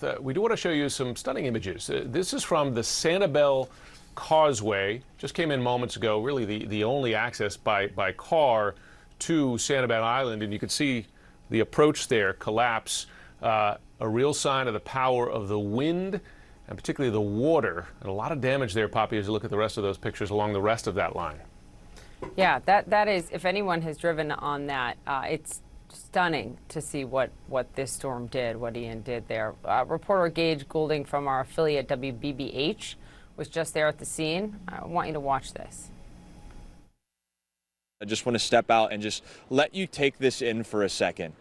north, we do want to show you some stunning images. This is from the Sanibel Causeway. Just came in moments ago, really the only access by car to Sanibel Island. And you can see the approach there collapse, a real sign of the power of the wind and particularly the water. And a lot of damage there, Poppy, as you look at the rest of those pictures along the rest of that line. Yeah, that is, if anyone has driven on that, it's stunning to see what this storm did, what Ian did there. Reporter Gage Goulding from our affiliate WBBH was just there at the scene. I want you to watch this. I just want to step out and just let you take this in for a second.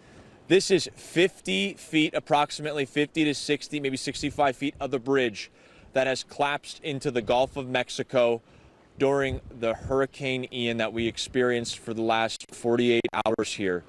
This is 50 feet, approximately 50 to 60, maybe 65 feet of the bridge that has collapsed into the Gulf of Mexico during the Hurricane Ian that we experienced for the last 48 hours here.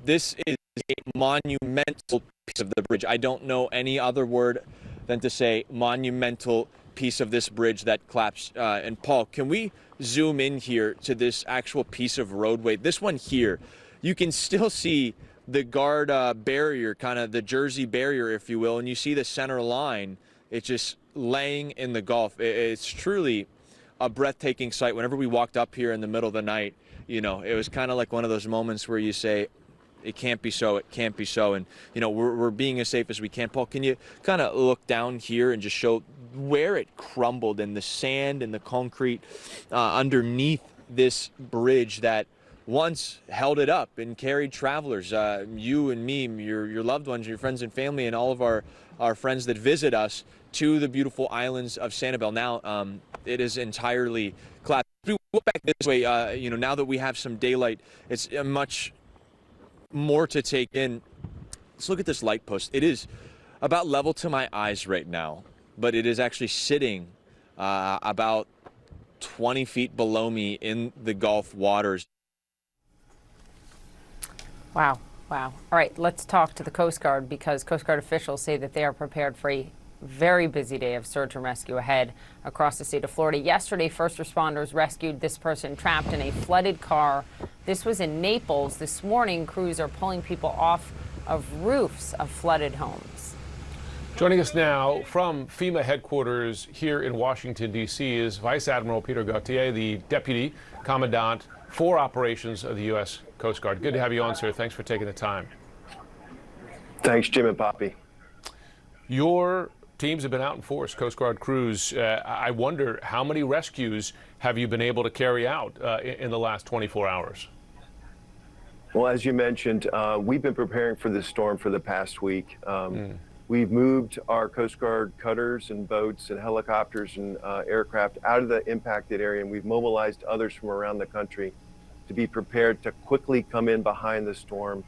This is a monumental piece of the bridge. I don't know any other word than to say monumental piece of this bridge that collapsed. And Paul, can we zoom in here to this actual piece of roadway? This one here, you can still see the guard barrier, kind of the Jersey barrier, if you will, and you see the center line. It's just laying in the Gulf. It's truly a breathtaking sight. Whenever we walked up here in the middle of the night, you know, it was kind of like one of those moments where you say, it can't be so, it can't be so. And, you know, we're being as safe as we can. Paul, can you kind of look down here and just show where it crumbled and the sand and the concrete underneath this bridge that once held it up and carried travelers, you and me, your loved ones, your friends and family, and all of our friends that visit us to the beautiful islands of Sanibel. Now, it is entirely collapsed. We look back this way, you know, now that we have some daylight, it's much more to take in. Let's look at this light post. It is about level to my eyes right now, but it is actually sitting about 20 feet below me in the Gulf waters. Wow. Wow. All right, let's talk to the Coast Guard, because Coast Guard officials say that they are prepared for a very busy day of search and rescue ahead across the state of Florida. Yesterday, first responders rescued this person trapped in a flooded car. This was in Naples. This morning, crews are pulling people off of roofs of flooded homes. Joining us now from FEMA headquarters here in Washington, D.C. is Vice Admiral Peter Gauthier, the Deputy Commandant for Operations of the U.S. Coast Guard. Good to have you on, sir. Thanks for taking the time. Thanks, Jim and Poppy. Your teams have been out in force, Coast Guard crews. I wonder, how many rescues have you been able to carry out in the last 24 hours? Well, as you mentioned, we've been preparing for this storm for the past week. We've moved our Coast Guard cutters and boats and helicopters and aircraft out of the impacted area, and we've mobilized others from around the country to be prepared to quickly come in behind the storm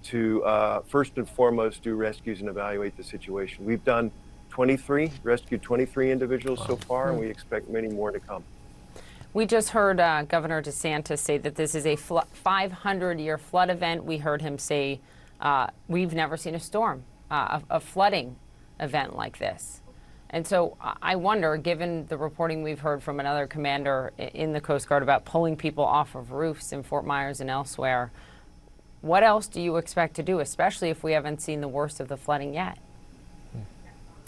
to first and foremost do rescues and evaluate the situation. We've done rescued 23 individuals so far, and we expect many more to come. We just heard Governor DeSantis say that this is a 500-year flood event. We heard him say we've never seen a storm, a flooding event like this. And so I wonder, given the reporting we've heard from another commander in the Coast Guard about pulling people off of roofs in Fort Myers and elsewhere, what else do you expect to do, especially if we haven't seen the worst of the flooding yet?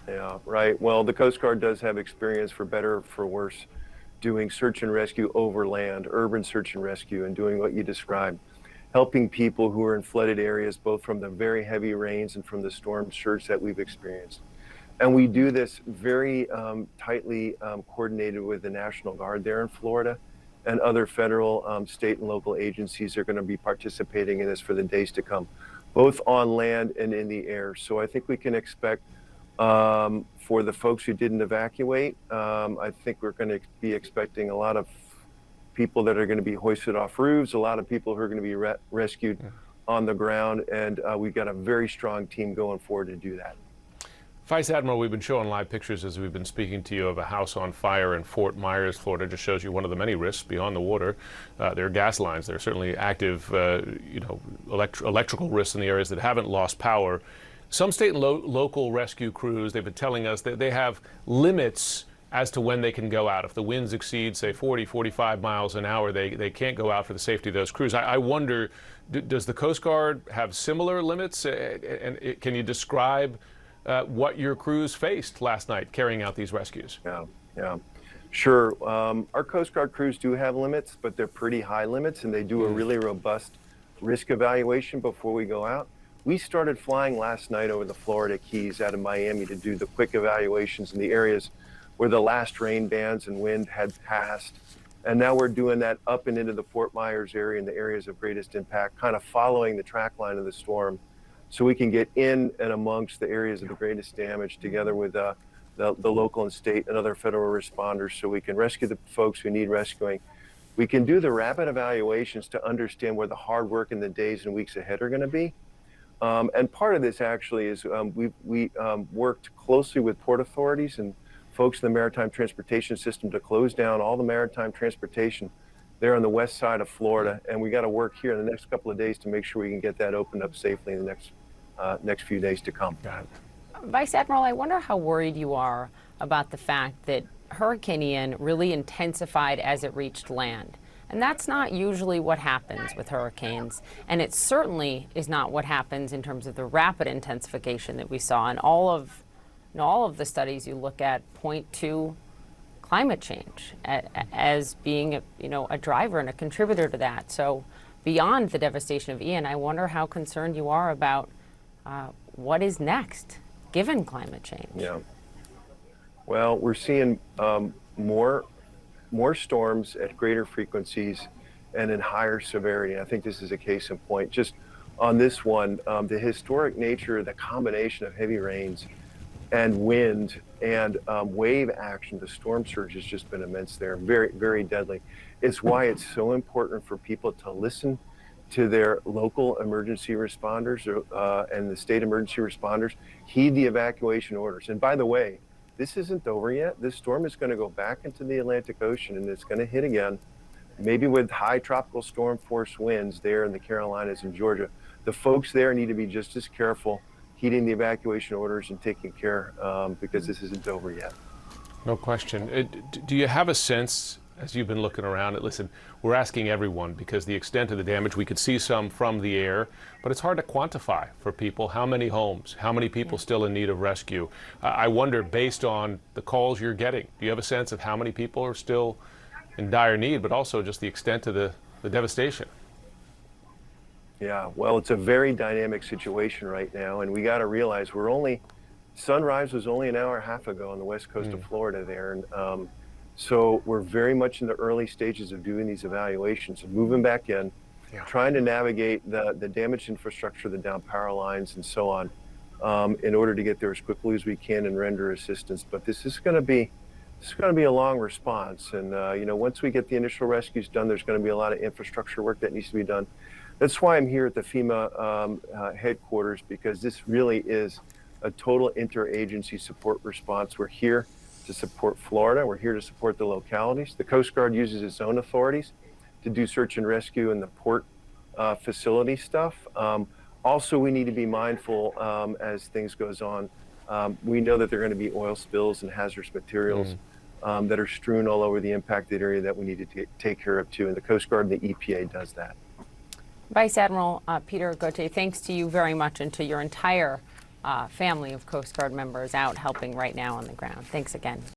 Yeah, right. Well, the Coast Guard does have experience, for better or for worse, doing search and rescue over land, urban search and rescue, and doing what you described, helping people who are in flooded areas, both from the very heavy rains and from the storm surge that we've experienced. And we do this very tightly coordinated with the National Guard there in Florida, and other federal, state, and local agencies are going to be participating in this for the days to come, both on land and in the air. So I think we can expect, for the folks who didn't evacuate, I think we're going to be expecting a lot of people that are going to be hoisted off roofs, a lot of people who are going to be rescued on the ground, and we've got a very strong team going forward to do that. Vice Admiral, we've been showing live pictures as we've been speaking to you of a house on fire in Fort Myers, Florida. Just shows you one of the many risks beyond the water. There are gas lines. There are certainly active, electrical risks in the areas that haven't lost power. Some state and local rescue crews, they've been telling us that they have limits as to when they can go out. If the winds exceed, say, 40, 45 miles an hour, they can't go out for the safety of those crews. I wonder, does the Coast Guard have similar limits? And can you describe what your crews faced last night carrying out these rescues. Yeah, yeah. Sure. Our Coast Guard crews do have limits, but they're pretty high limits, and they do a really robust risk evaluation before we go out. We started flying last night over the Florida Keys out of Miami to do the quick evaluations in the areas where the last rain bands and wind had passed. And now we're doing that up and into the Fort Myers area and the areas of greatest impact, kind of following the track line of the storm, so we can get in and amongst the areas of the greatest damage together with the local and state and other federal responders, so we can rescue the folks who need rescuing. We can do the rapid evaluations to understand where the hard work in the days and weeks ahead are going to be. And part of this actually is we worked closely with port authorities and folks in the maritime transportation system to close down all the maritime transportation there on the west side of Florida. And we got to work here in the next couple of days to make sure we can get that opened up safely in the next few days to come. Got it. Vice Admiral, I wonder how worried you are about the fact that Hurricane Ian really intensified as it reached land. And that's not usually what happens with hurricanes. And it certainly is not what happens in terms of the rapid intensification that we saw. And all of the studies you look at point to climate change as being a driver and a contributor to that. So beyond the devastation of Ian, I wonder how concerned you are about what is next, given climate change. Yeah. Well, we're seeing more storms at greater frequencies and in higher severity. I think this is a case in point. Just on this one, the historic nature, the combination of heavy rains and wind and wave action, the storm surge has just been immense there, very, very deadly. It's why it's so important for people to listen to their local emergency responders and the state emergency responders, heed the evacuation orders. And by the way, this isn't over yet. This storm is going to go back into the Atlantic Ocean, and it's going to hit again, maybe with high tropical storm force winds there in the Carolinas and Georgia. The folks there need to be just as careful, heeding the evacuation orders and taking care, because this isn't over yet. No question. Do you have a sense, as you've been looking around, listen, we're asking everyone because the extent of the damage, we could see some from the air, but it's hard to quantify for people how many homes, how many people still in need of rescue. I wonder, based on the calls you're getting, do you have a sense of how many people are still in dire need, but also just the extent of the devastation? Yeah, well, it's a very dynamic situation right now, and we got to realize sunrise was only an hour and a half ago on the west coast of Florida there, and so we're very much in the early stages of doing these evaluations and moving back in, trying to navigate the damaged infrastructure, the down power lines, and so on, in order to get there as quickly as we can and render assistance. But this is going to be a long response, and once we get the initial rescues done, there's going to be a lot of infrastructure work that needs to be done. That's why I'm here at the FEMA headquarters, because this really is a total interagency support response. We're here to support Florida. We're here to support the localities. The Coast Guard uses its own authorities to do search and rescue and the port facility stuff. Also, we need to be mindful as things goes on. We know that there are going to be oil spills and hazardous materials that are strewn all over the impacted area that we need to take care of too. And the Coast Guard and the EPA does that. Vice Admiral Peter Gauthier, thanks to you very much and to your entire family of Coast Guard members out helping right now on the ground. Thanks again.